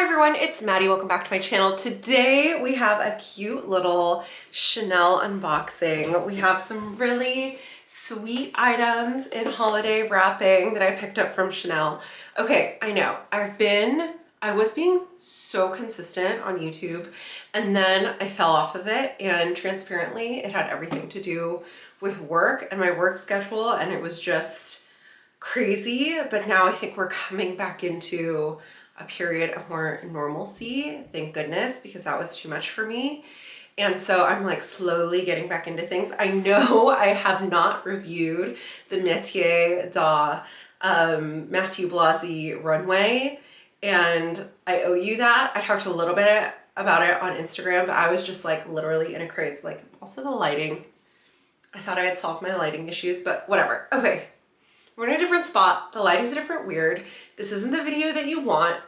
Hi everyone, it's Maddie. Welcome back to my channel. Today we have a cute little Chanel unboxing. We have some really sweet items in holiday wrapping that I picked up from Chanel. Okay, I know, I was being so consistent on YouTube and then I fell off of it, and transparently it had everything to do with work and my work schedule, and it was just crazy. But now I think we're coming back into a period of more normalcy, thank goodness, because that was too much for me. And so I'm like slowly getting back into things. I know I have not reviewed the Métier da Mathieu Blasi runway, and I owe you that. I talked a little bit about it on Instagram, but I was just like literally in a craze. Like, also the lighting. I thought I had solved my lighting issues, but whatever. Okay. We're in a different spot. The light is a different weird. This isn't the video that you want.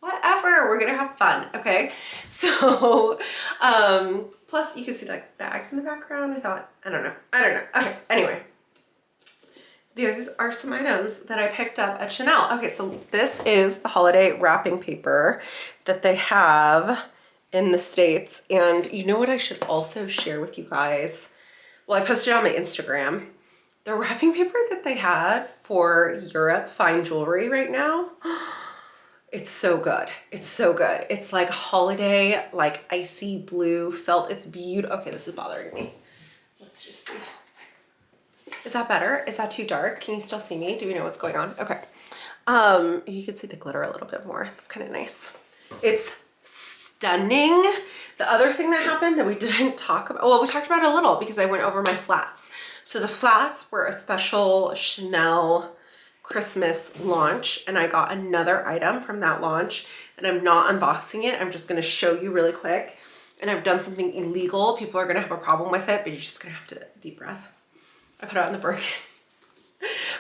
Whatever, we're gonna have fun, okay? So, plus you can see like bags in the background. I don't know. Okay, anyway. These are some items that I picked up at Chanel. Okay, so this is the holiday wrapping paper that they have in the States. And you know what I should also share with you guys? Well, I posted it on my Instagram. The wrapping paper that they had for Europe fine jewelry right now, it's so good. It's so good. It's like holiday, like icy blue felt. It's beautiful. Okay, this is bothering me. Let's just see. Is that better? Is that too dark? Can you still see me? Do we know what's going on? Okay. You can see the glitter a little bit more. That's kind of nice. It's stunning. The other thing that happened that we didn't talk about, well, we talked about it a little because I went over my flats. So the flats were a special Chanel Christmas launch, and I got another item from that launch, and I'm not unboxing it. I'm just going to show you really quick. And I've done something illegal. People are going to have a problem with it, but you're just going to have to deep breath. I put it on the Birkin.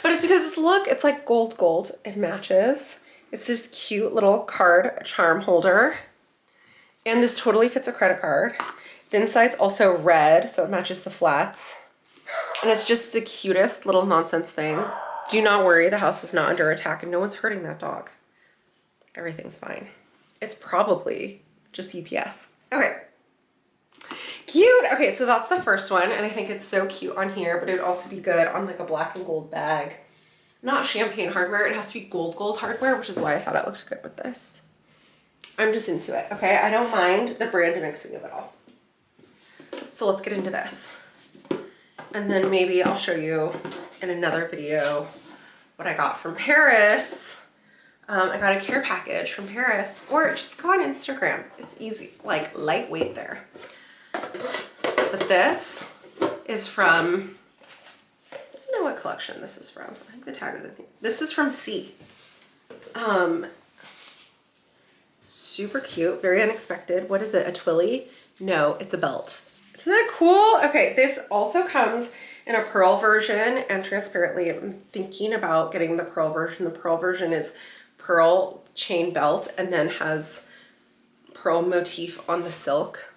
But it's because this look, it's like gold. It matches. It's this cute little card charm holder. And this totally fits a credit card. The inside's also red, so it matches the flats. And it's just the cutest little nonsense thing. Do not worry, the house is not under attack and no one's hurting that dog. Everything's fine. It's probably just UPS. Okay. Cute. Okay, so that's the first one, and I think it's so cute on here, but it would also be good on like a black and gold bag. Not champagne hardware, it has to be gold hardware, which is why I thought it looked good with this. I'm just into it, okay? I don't mind the brand mixing of it all. So let's get into this. And then maybe I'll show you in another video what I got from Paris. I got a care package from Paris, or just go on Instagram. It's easy, like lightweight there. But this is from, I don't know what collection this is from. I think the tag is in here. This is from C. Super cute, very unexpected. What is it, a twilly? No, it's a belt. Isn't that cool? Okay, this also comes in a pearl version, and transparently I'm thinking about getting the pearl version. The pearl version is pearl chain belt and then has pearl motif on the silk.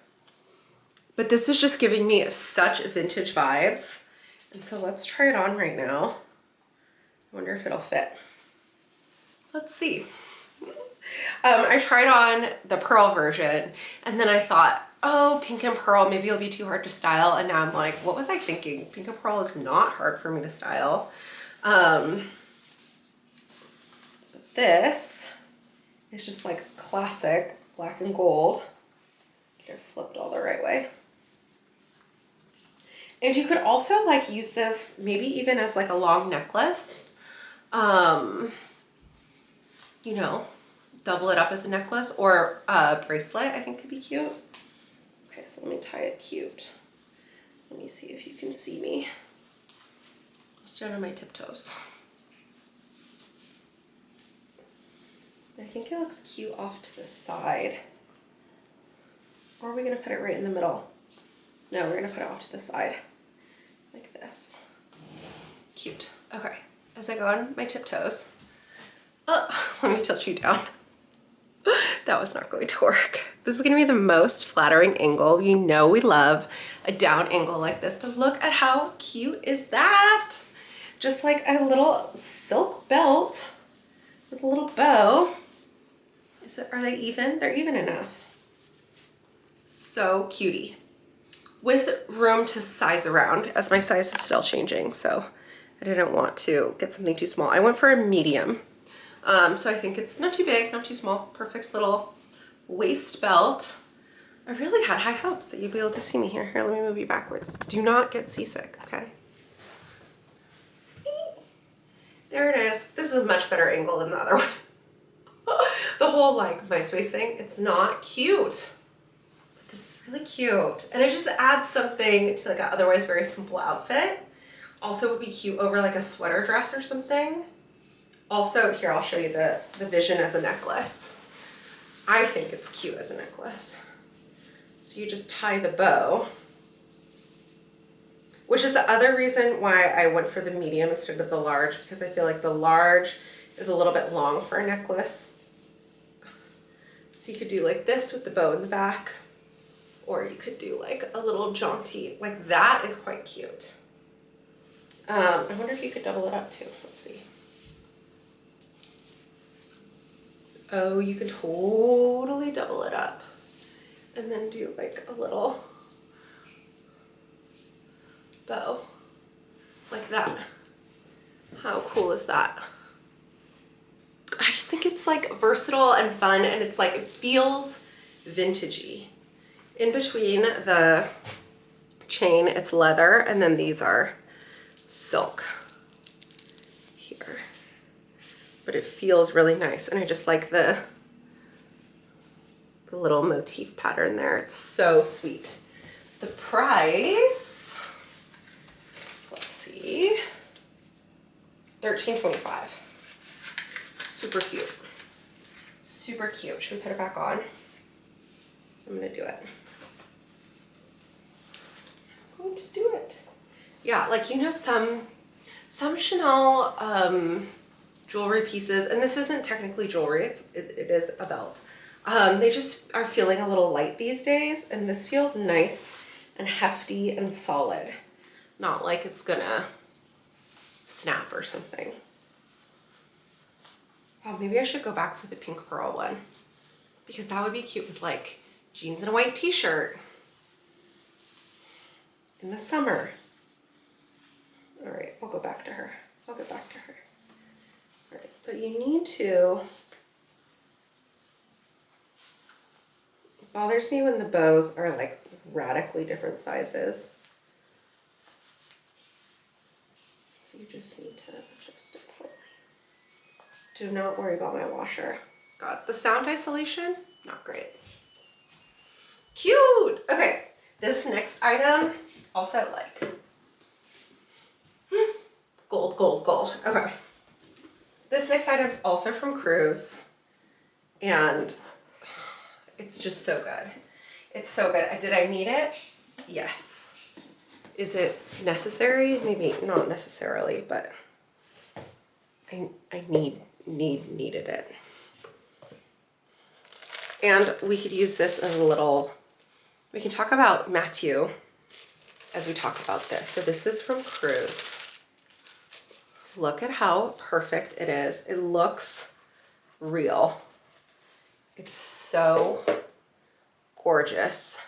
But this is just giving me such vintage vibes. And so let's try it on right now. I wonder if it'll fit. Let's see. I tried on the pearl version, and then I thought, oh, pink and pearl, maybe it'll be too hard to style. And now I'm like, what was I thinking? Pink and pearl is not hard for me to style. But this is just like classic black and gold. Get it flipped all the right way. And you could also like use this maybe even as like a long necklace. You know, double it up as a necklace, or a bracelet I think could be cute. Okay, so let me tie it cute. Let me see if you can see me. I'll stand on my tiptoes. I think it looks cute off to the side. Or are we gonna put it right in the middle? No, we're gonna put it off to the side. Like this. Cute. Okay, as I go on my tiptoes, let me tilt you down. That was not going to work. This is gonna be the most flattering angle. You know we love a down angle like this, but look at how cute is that? Just like a little silk belt with a little bow Are they even? They're even enough. So cutie. With room to size around, as my size is still changing, so I didn't want to get something too small. I went for a medium. So I think it's not too big, not too small. Perfect little waist belt. I really had high hopes that you'd be able to see me here. Here, let me move you backwards. Do not get seasick, okay? There it is. This is a much better angle than the other one. The whole like MySpace thing, it's not cute. But this is really cute. And it just adds something to like an otherwise very simple outfit. Also would be cute over like a sweater dress or something. Also, here, I'll show you the vision as a necklace. I think it's cute as a necklace. So you just tie the bow, which is the other reason why I went for the medium instead of the large, because I feel like the large is a little bit long for a necklace. So you could do like this with the bow in the back, or you could do like a little jaunty, like that is quite cute. I wonder if you could double it up too. Let's see. Oh, you can totally double it up and then do like a little bow like that. How cool is that? I just think it's like versatile and fun, and it's like, it feels vintagey. In between the chain, it's leather, and then these are silk here. But it feels really nice, and I just like the little motif pattern there. It's so sweet. The price, let's see, $13.25. Super cute. Super cute. Should we put it back on? I'm gonna do it. I'm going to do it. Yeah, like, you know, some Chanel jewelry pieces, and this isn't technically jewelry, it is a belt. They just are feeling a little light these days, and this feels nice and hefty and solid. Not like it's gonna snap or something. Oh, maybe I should go back for the pink pearl one, because that would be cute with like jeans and a white t-shirt in the summer. All right, I'll go back to her. I'll get back to her. All right, but you need to, it bothers me when the bows are like radically different sizes. So you just need to adjust it slightly. Do not worry about my washer. God, the sound isolation, not great. Cute. Okay, this next item, also like gold, gold, gold. Okay. This next item is also from Cruise, and it's just so good. It's so good. Did I need it? Yes. Is it necessary? Maybe not necessarily, but I needed it. And we could use this as a little, we can talk about Matthew as we talk about this. So this is from Cruise. Look at how perfect it is. It looks real. It's so gorgeous.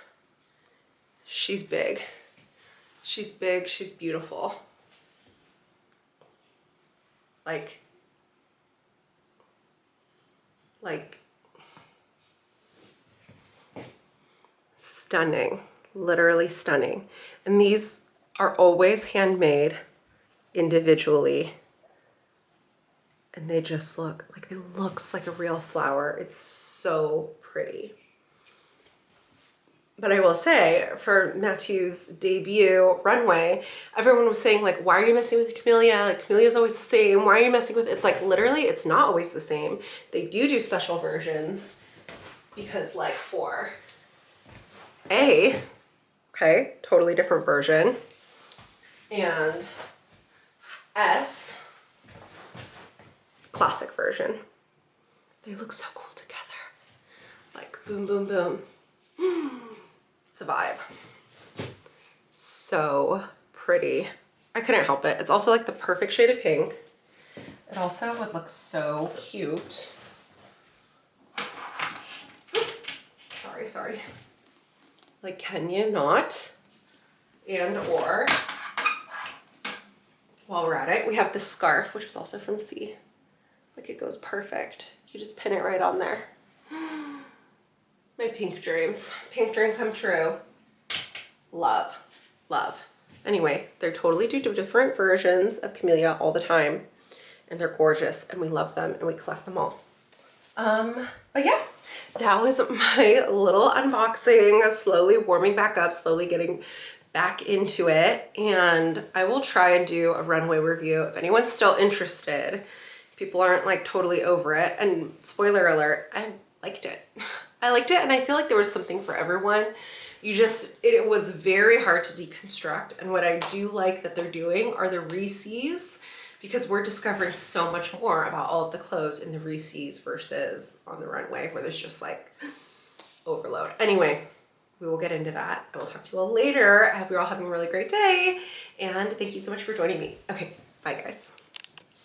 She's big. She's big, she's beautiful. Like stunning, literally stunning. And these are always handmade individually. And they just look like, it looks like a real flower. It's so pretty. But I will say, for Matthew's debut runway, everyone was saying like, why are you messing with Camellia? Like, Camelia's always the same. Why are you messing with it? It's like, literally, it's not always the same. They do special versions because like for A, okay, totally different version, and S, classic version. They look so cool together. Like boom, boom, boom. It's a vibe. So pretty. I couldn't help it. It's also like the perfect shade of pink. It also would look so cute sorry. Like, can you not? And or, while we're at it, we have this scarf, which was also from C. Like, it goes perfect. You just pin it right on there. My pink dreams. Pink dream come true. Love, love. Anyway, they're totally two different versions of Camellia all the time. And they're gorgeous and we love them and we collect them all. But yeah, that was my little unboxing, slowly warming back up, slowly getting back into it. And I will try and do a runway review if anyone's still interested. People aren't like totally over it. And spoiler alert, I liked it. I liked it and I feel like there was something for everyone. It was very hard to deconstruct. And what I do like that they're doing are the Reese's, because we're discovering so much more about all of the clothes in the Reese's versus on the runway where there's just like overload. Anyway, we will get into that. I will talk to you all later. I hope you're all having a really great day and thank you so much for joining me. Okay, bye guys.